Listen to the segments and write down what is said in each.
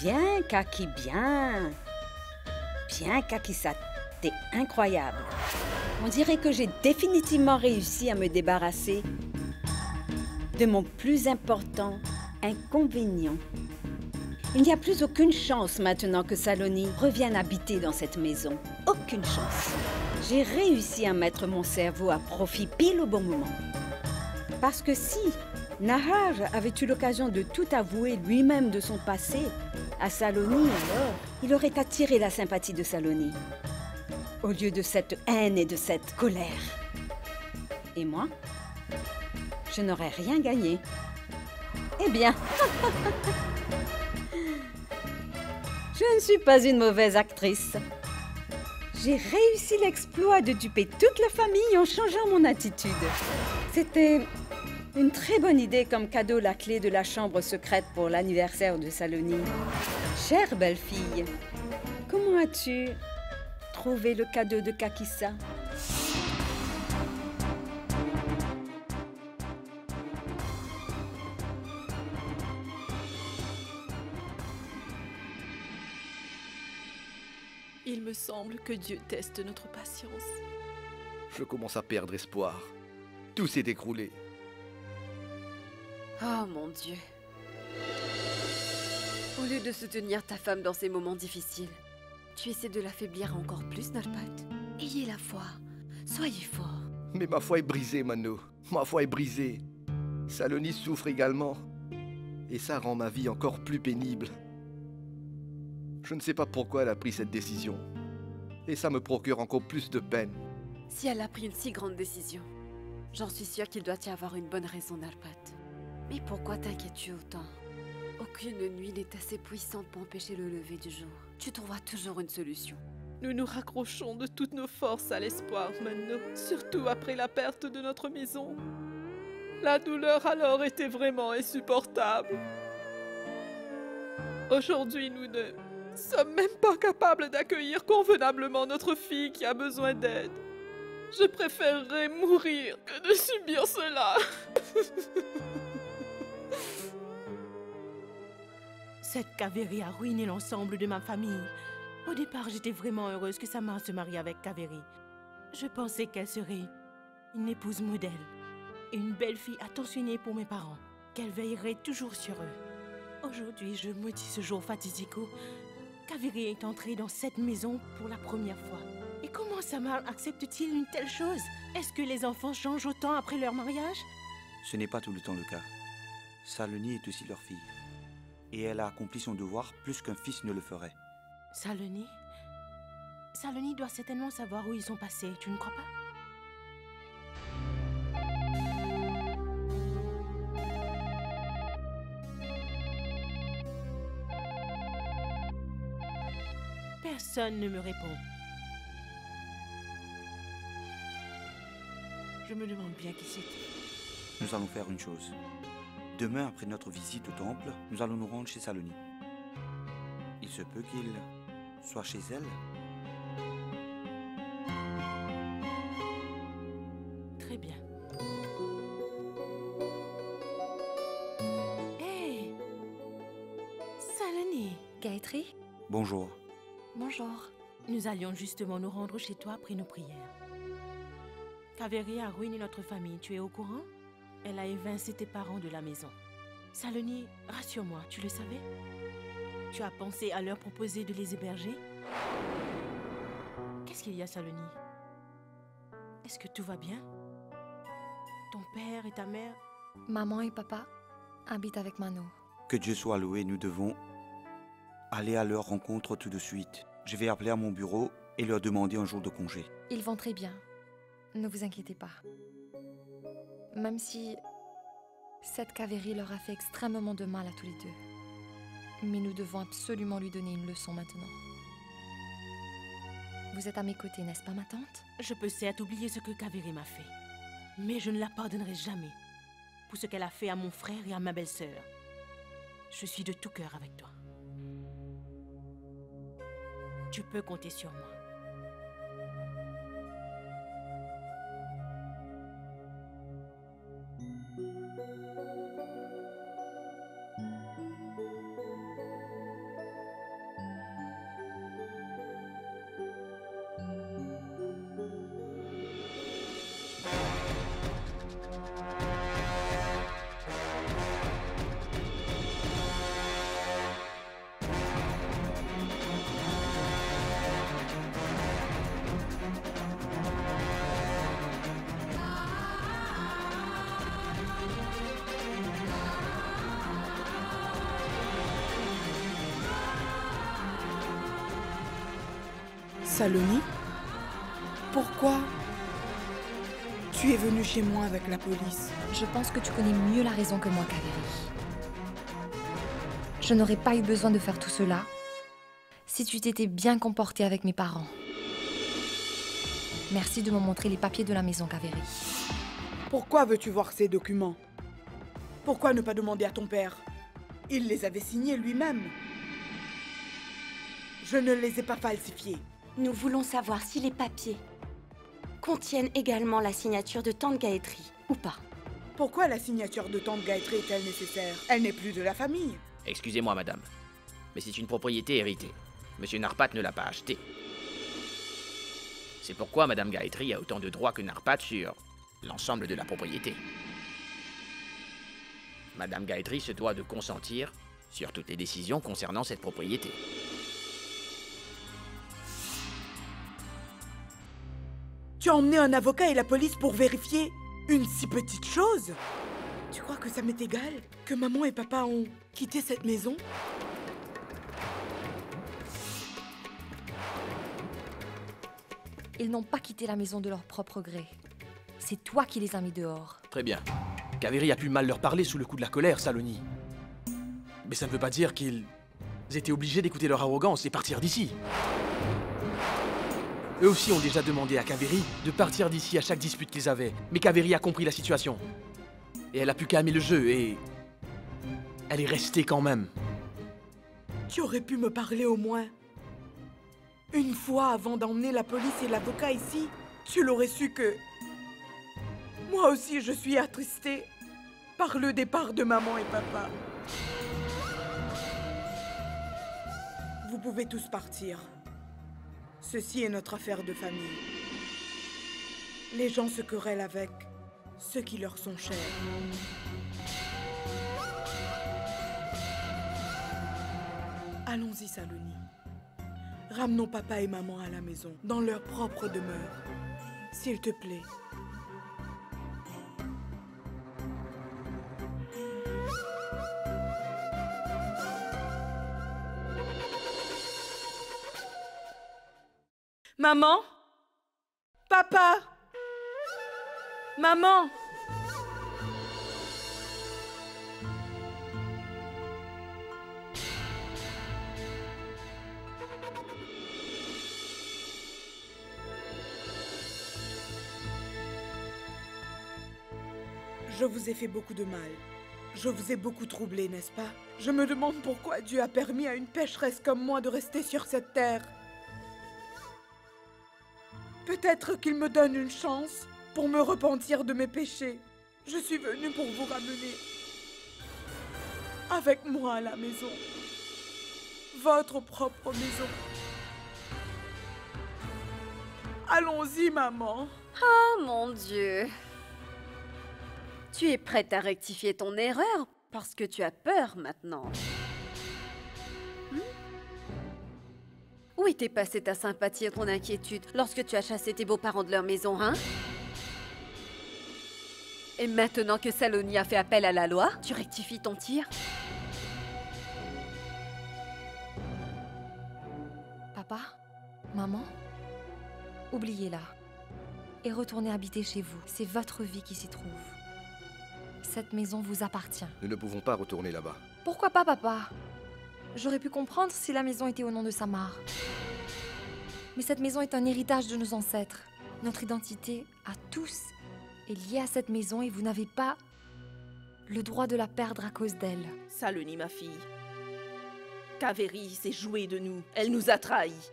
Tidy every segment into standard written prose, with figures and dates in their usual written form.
Bien, Kaki, bien. Bien, Kakisa, t'es incroyable. On dirait que j'ai définitivement réussi à me débarrasser de mon plus important inconvénient. Il n'y a plus aucune chance maintenant que Saloni revienne habiter dans cette maison. Aucune chance. J'ai réussi à mettre mon cerveau à profit pile au bon moment. Parce que si Nahar avait eu l'occasion de tout avouer lui-même de son passé à Saloni, alors il aurait attiré la sympathie de Saloni, au lieu de cette haine et de cette colère. Et moi, je n'aurais rien gagné. Eh bien, je ne suis pas une mauvaise actrice. J'ai réussi l'exploit de duper toute la famille en changeant mon attitude. C'était une très bonne idée comme cadeau, la clé de la chambre secrète pour l'anniversaire de Saloni. Chère belle-fille, comment as-tu trouvé le cadeau de Kakisa? Il me semble que Dieu teste notre patience. Je commence à perdre espoir. Tout s'est écroulé. Oh mon Dieu. Au lieu de soutenir ta femme dans ces moments difficiles, tu essaies de l'affaiblir encore plus, Nalpat. Ayez la foi. Soyez fort. Mais ma foi est brisée, Mano. Ma foi est brisée. Saloni souffre également. Et ça rend ma vie encore plus pénible. Je ne sais pas pourquoi elle a pris cette décision. Et ça me procure encore plus de peine. Si elle a pris une si grande décision, j'en suis sûre qu'il doit y avoir une bonne raison, Nalpat. Mais pourquoi t'inquiètes-tu autant? Aucune nuit n'est assez puissante pour empêcher le lever du jour. Tu trouveras toujours une solution. Nous nous raccrochons de toutes nos forces à l'espoir, Mano, surtout après la perte de notre maison. La douleur alors était vraiment insupportable. Aujourd'hui, nous ne sommes même pas capables d'accueillir convenablement notre fille qui a besoin d'aide. Je préférerais mourir que de subir cela. Cette Kaveri a ruiné l'ensemble de ma famille. Au départ, j'étais vraiment heureuse que Samar se marie avec Kaveri. Je pensais qu'elle serait une épouse modèle et une belle fille attentionnée pour mes parents, qu'elle veillerait toujours sur eux. Aujourd'hui, je maudis ce jour fatidique où Kaveri est entrée dans cette maison pour la première fois. Et comment Samar accepte-t-il une telle chose? Est-ce que les enfants changent autant après leur mariage? Ce n'est pas tout le temps le cas. Saloni est aussi leur fille. Et elle a accompli son devoir plus qu'un fils ne le ferait. Saloni? Saloni doit certainement savoir où ils sont passés, tu ne crois pas? Personne ne me répond. Je me demande bien qui c'est. Nous allons faire une chose. Demain, après notre visite au temple, nous allons nous rendre chez Saloni. Il se peut qu'il soit chez elle. Très bien. Hé! Saloni! Gayatri, Bonjour. bonjour. Nous allions justement nous rendre chez toi après nos prières. Kaveri a ruiné notre famille, tu es au courant? Elle a évincé tes parents de la maison. Saloni, rassure-moi, tu le savais? Tu as pensé à leur proposer de les héberger? Qu'est-ce qu'il y a, Saloni? Est-ce que tout va bien? Ton père et ta mère? Maman et papa habitent avec Mano. Que Dieu soit loué, nous devons aller à leur rencontre tout de suite. Je vais appeler à mon bureau et leur demander un jour de congé. Ils vont très bien. Ne vous inquiétez pas. Même si cette Kaveri leur a fait extrêmement de mal à tous les deux. Mais nous devons absolument lui donner une leçon maintenant. Vous êtes à mes côtés, n'est-ce pas, ma tante? Je peux certes oublier ce que Kaveri m'a fait, mais je ne la pardonnerai jamais pour ce qu'elle a fait à mon frère et à ma belle-sœur. Je suis de tout cœur avec toi. Tu peux compter sur moi. Saloni? Pourquoi tu es venu chez moi avec la police? Je pense que tu connais mieux la raison que moi, Kaveri. Je n'aurais pas eu besoin de faire tout cela si tu t'étais bien comporté avec mes parents. Merci de me montrer les papiers de la maison, Kaveri. Pourquoi veux-tu voir ces documents? Pourquoi ne pas demander à ton père? Il les avait signés lui-même. Je ne les ai pas falsifiés. Nous voulons savoir si les papiers contiennent également la signature de Tante Gaëtri, ou pas. Pourquoi la signature de Tante Gaëtri est-elle nécessaire? Elle n'est plus de la famille. Excusez-moi, madame, mais c'est une propriété héritée. Monsieur Narpat ne l'a pas achetée. C'est pourquoi madame Gaëtri a autant de droits que Narpat sur l'ensemble de la propriété. Madame Gaëtri se doit de consentir sur toutes les décisions concernant cette propriété. Tu as emmené un avocat et la police pour vérifier une si petite chose? Tu crois que ça m'est égal que maman et papa ont quitté cette maison? Ils n'ont pas quitté la maison de leur propre gré. C'est toi qui les as mis dehors. Très bien. Kaveri a pu mal leur parler sous le coup de la colère, Saloni. Mais ça ne veut pas dire qu'ils étaient obligés d'écouter leur arrogance et partir d'ici. Eux aussi ont déjà demandé à Kaveri de partir d'ici à chaque dispute qu'ils avaient. Mais Kaveri a compris la situation. Et elle a pu calmer le jeu et... elle est restée quand même. Tu aurais pu me parler au moins une fois avant d'emmener la police et l'avocat ici. Tu l'aurais su que... moi aussi je suis attristée par le départ de maman et papa. Vous pouvez tous partir. Ceci est notre affaire de famille. Les gens se querellent avec ceux qui leur sont chers. Allons-y, Saloni. Ramenons papa et maman à la maison, dans leur propre demeure. S'il te plaît. Maman? Papa? Maman? Je vous ai fait beaucoup de mal. Je vous ai beaucoup troublé, n'est-ce pas? Je me demande pourquoi Dieu a permis à une pécheresse comme moi de rester sur cette terre. Peut-être qu'il me donne une chance pour me repentir de mes péchés. Je suis venue pour vous ramener avec moi à la maison. Votre propre maison. Allons-y, maman. Oh mon Dieu! Tu es prête à rectifier ton erreur parce que tu as peur maintenant. Où était passée ta sympathie et ton inquiétude lorsque tu as chassé tes beaux-parents de leur maison, hein? Et maintenant que Saloni a fait appel à la loi, tu rectifies ton tir? Papa, maman, oubliez-la et retournez habiter chez vous. C'est votre vie qui s'y trouve. Cette maison vous appartient. Nous ne pouvons pas retourner là-bas. Pourquoi pas, papa? J'aurais pu comprendre si la maison était au nom de Samar. Mais cette maison est un héritage de nos ancêtres. Notre identité, à tous, est liée à cette maison et vous n'avez pas le droit de la perdre à cause d'elle. Saloni, ma fille. Kaveri s'est jouée de nous. Elle nous a trahis.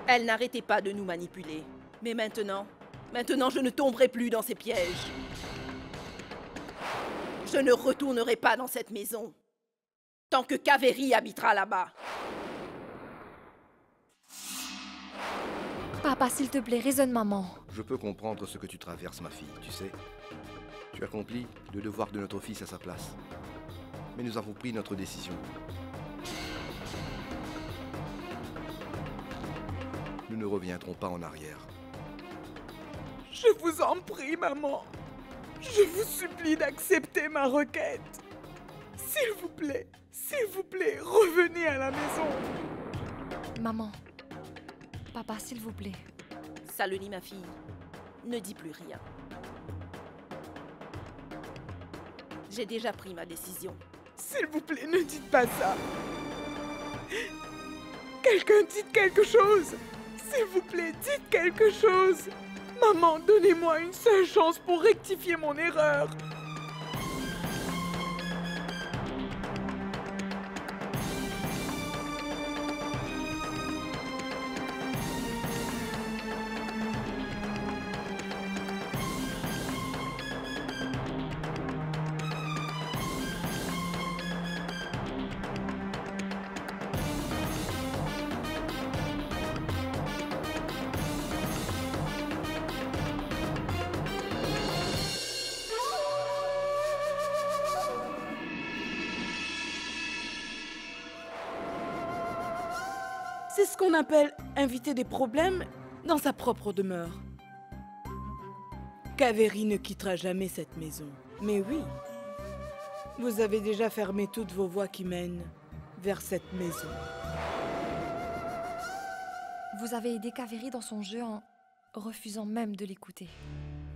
Elle n'arrêtait pas de nous manipuler. Mais maintenant, je ne tomberai plus dans ses pièges. Je ne retournerai pas dans cette maison tant que Kaveri habitera là-bas. Papa, s'il te plaît, raisonne maman. Je peux comprendre ce que tu traverses, ma fille, tu sais. Tu accomplis le devoir de notre fils à sa place. Mais nous avons pris notre décision. Nous ne reviendrons pas en arrière. Je vous en prie, maman. Je vous supplie d'accepter ma requête. S'il vous plaît, revenez à la maison. Maman, papa, s'il vous plaît. Saloni, ma fille, ne dis plus rien. J'ai déjà pris ma décision. S'il vous plaît, ne dites pas ça. Quelqu'un dites quelque chose. S'il vous plaît, dites quelque chose. Maman, donnez-moi une seule chance pour rectifier mon erreur. C'est ce qu'on appelle inviter des problèmes dans sa propre demeure. Kaveri ne quittera jamais cette maison. Mais oui, vous avez déjà fermé toutes vos voies qui mènent vers cette maison. Vous avez aidé Kaveri dans son jeu en refusant même de l'écouter.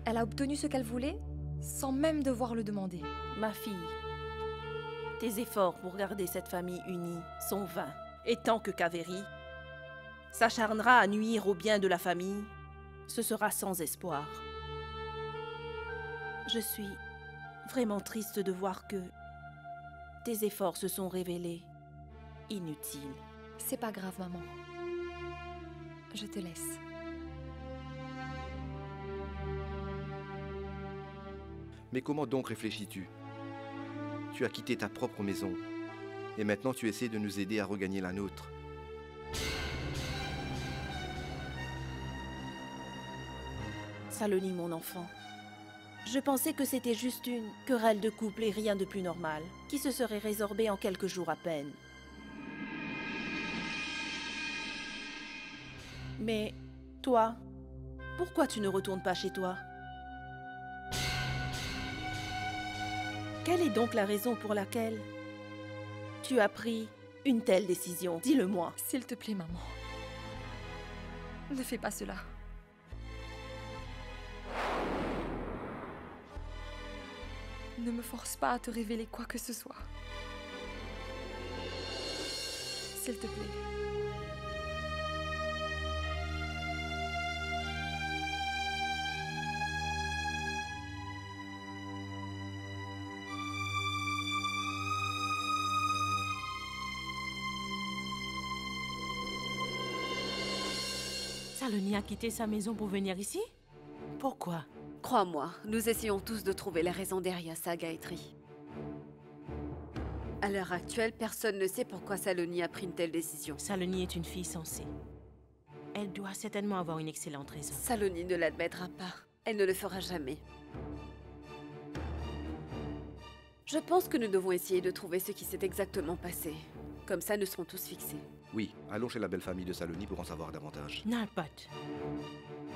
Elle a obtenu ce qu'elle voulait sans même devoir le demander. Ma fille, tes efforts pour garder cette famille unie sont vains. Et tant que Kaveri s'acharnera à nuire au bien de la famille, ce sera sans espoir. Je suis vraiment triste de voir que tes efforts se sont révélés inutiles. C'est pas grave, maman. Je te laisse. Mais comment donc réfléchis-tu? Tu as quitté ta propre maison. Et maintenant tu essaies de nous aider à regagner la nôtre. Saloni, mon enfant. Je pensais que c'était juste une querelle de couple et rien de plus normal, qui se serait résorbée en quelques jours à peine. Mais toi, pourquoi tu ne retournes pas chez toi? Quelle est donc la raison pour laquelle tu as pris une telle décision? Dis-le-moi. S'il te plaît, maman. Ne fais pas cela. Ne me force pas à te révéler quoi que ce soit. S'il te plaît. Saloni a quitté sa maison pour venir ici? Pourquoi? Crois-moi, nous essayons tous de trouver la raison derrière ça, Gayatri. À l'heure actuelle, personne ne sait pourquoi Saloni a pris une telle décision. Saloni est une fille sensée. Elle doit certainement avoir une excellente raison. Saloni ne l'admettra pas. Elle ne le fera jamais. Je pense que nous devons essayer de trouver ce qui s'est exactement passé. Comme ça, nous serons tous fixés. Oui, allons chez la belle famille de Saloni pour en savoir davantage. Nalpat.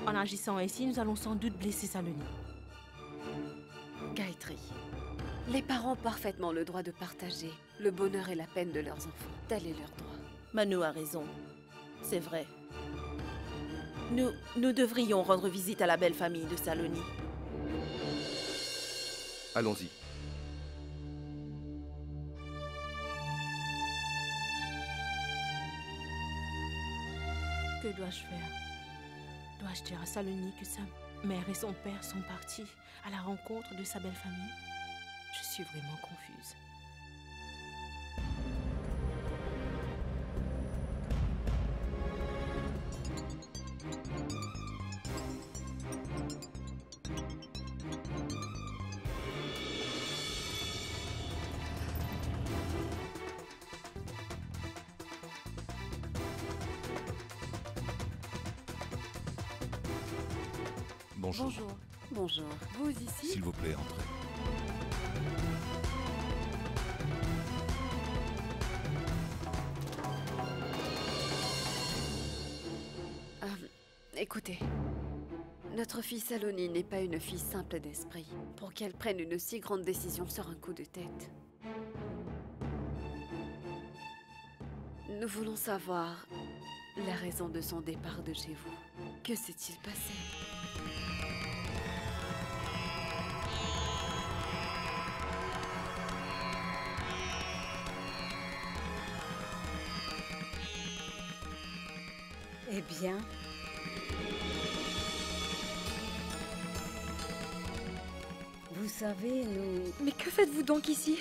En agissant ainsi, nous allons sans doute blesser Saloni. Gayatri, les parents ont parfaitement le droit de partager le bonheur et la peine de leurs enfants. Tel est leur droit. Manu a raison. C'est vrai. Nous devrions rendre visite à la belle famille de Saloni. Allons-y. Que dois-je faire? Dois-je dire à Saloni que sa mère et son père sont partis à la rencontre de sa belle famille? Je suis vraiment confuse. Bonjour. Bonjour. Bonjour. Vous ici? S'il vous plaît, entrez. Écoutez, notre fille Saloni n'est pas une fille simple d'esprit pour qu'elle prenne une si grande décision sur un coup de tête. Nous voulons savoir la raison de son départ de chez vous. Que s'est-il passé? Eh bien, vous savez, nous... Mais que faites-vous donc ici?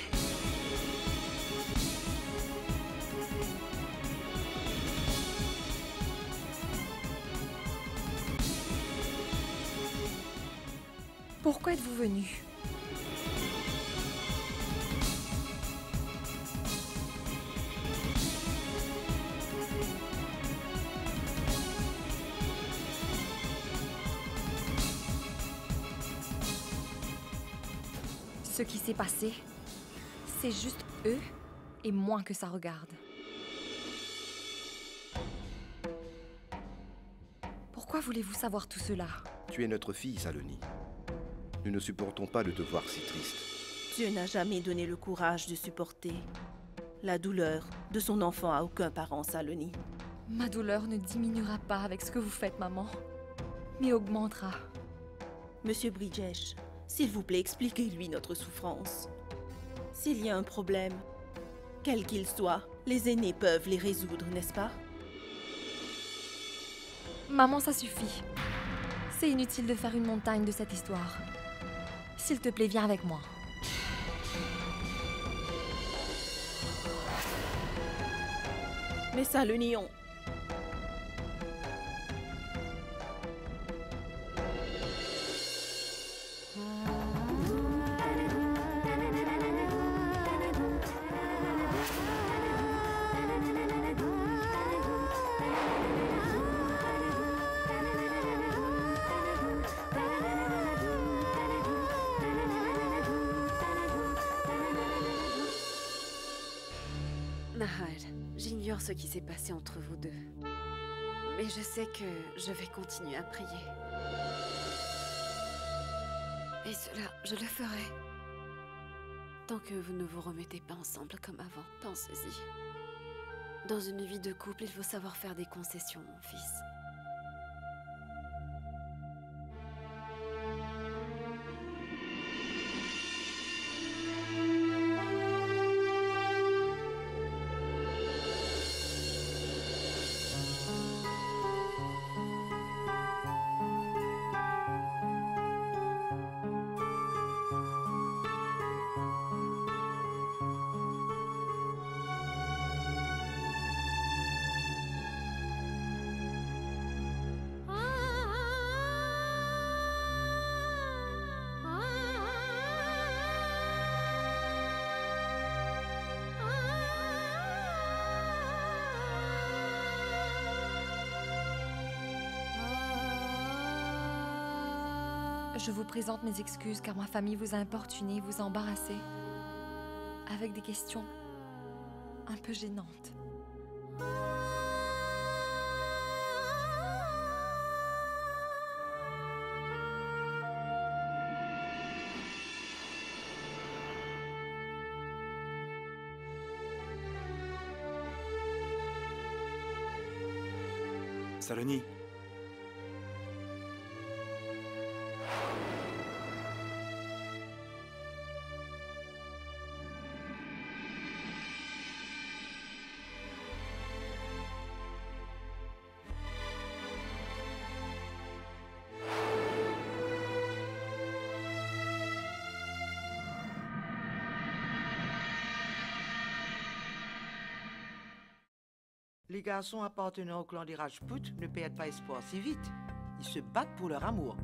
Pourquoi êtes-vous venu? Ce qui s'est passé, c'est juste eux et moi que ça regarde. Pourquoi voulez-vous savoir tout cela? Tu es notre fille, Saloni. Nous ne supportons pas de te voir si triste. Dieu n'a jamais donné le courage de supporter la douleur de son enfant à aucun parent, Saloni. Ma douleur ne diminuera pas avec ce que vous faites, maman, mais augmentera. Monsieur Bridgesh, s'il vous plaît, expliquez-lui notre souffrance. S'il y a un problème, quel qu'il soit, les aînés peuvent les résoudre, n'est-ce pas? Maman, ça suffit. C'est inutile de faire une montagne de cette histoire. S'il te plaît, viens avec moi. Mais Saloni, on... Nahar, j'ignore ce qui s'est passé entre vous deux. Mais je sais que je vais continuer à prier. Et cela, je le ferai. Tant que vous ne vous remettez pas ensemble comme avant, pensez-y. Dans une vie de couple, il faut savoir faire des concessions, mon fils. Je vous présente mes excuses car ma famille vous a importuné, vous a embarrassé. Avec des questions un peu gênantes. Saloni. Les garçons appartenant au clan des Rajput ne perdent pas espoir si vite. Ils se battent pour leur amour.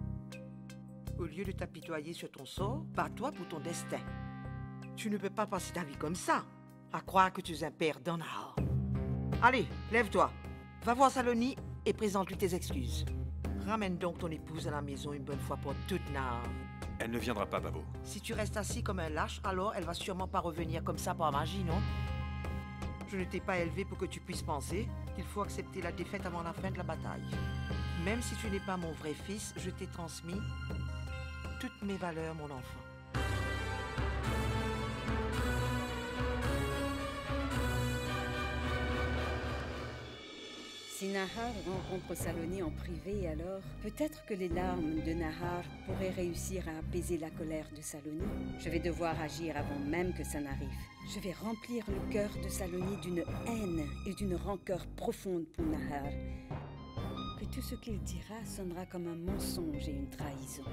Au lieu de t'apitoyer sur ton sort, bats-toi pour ton destin. Tu ne peux pas passer ta vie comme ça, à croire que tu es un perdant, Nahar. Allez, lève-toi. Va voir Saloni et présente-lui tes excuses. Ramène donc ton épouse à la maison une bonne fois pour toutes, Nahar. Elle ne viendra pas, Babo. Si tu restes assis comme un lâche, alors elle va sûrement pas revenir comme ça par magie, non? Je ne t'ai pas élevé pour que tu puisses penser qu'il faut accepter la défaite avant la fin de la bataille. Même si tu n'es pas mon vrai fils, je t'ai transmis toutes mes valeurs, mon enfant. Si Nahar rencontre Saloni en privé, alors peut-être que les larmes de Nahar pourraient réussir à apaiser la colère de Saloni. Je vais devoir agir avant même que ça n'arrive. Je vais remplir le cœur de Saloni d'une haine et d'une rancœur profonde pour Nahar. Que tout ce qu'il dira sonnera comme un mensonge et une trahison.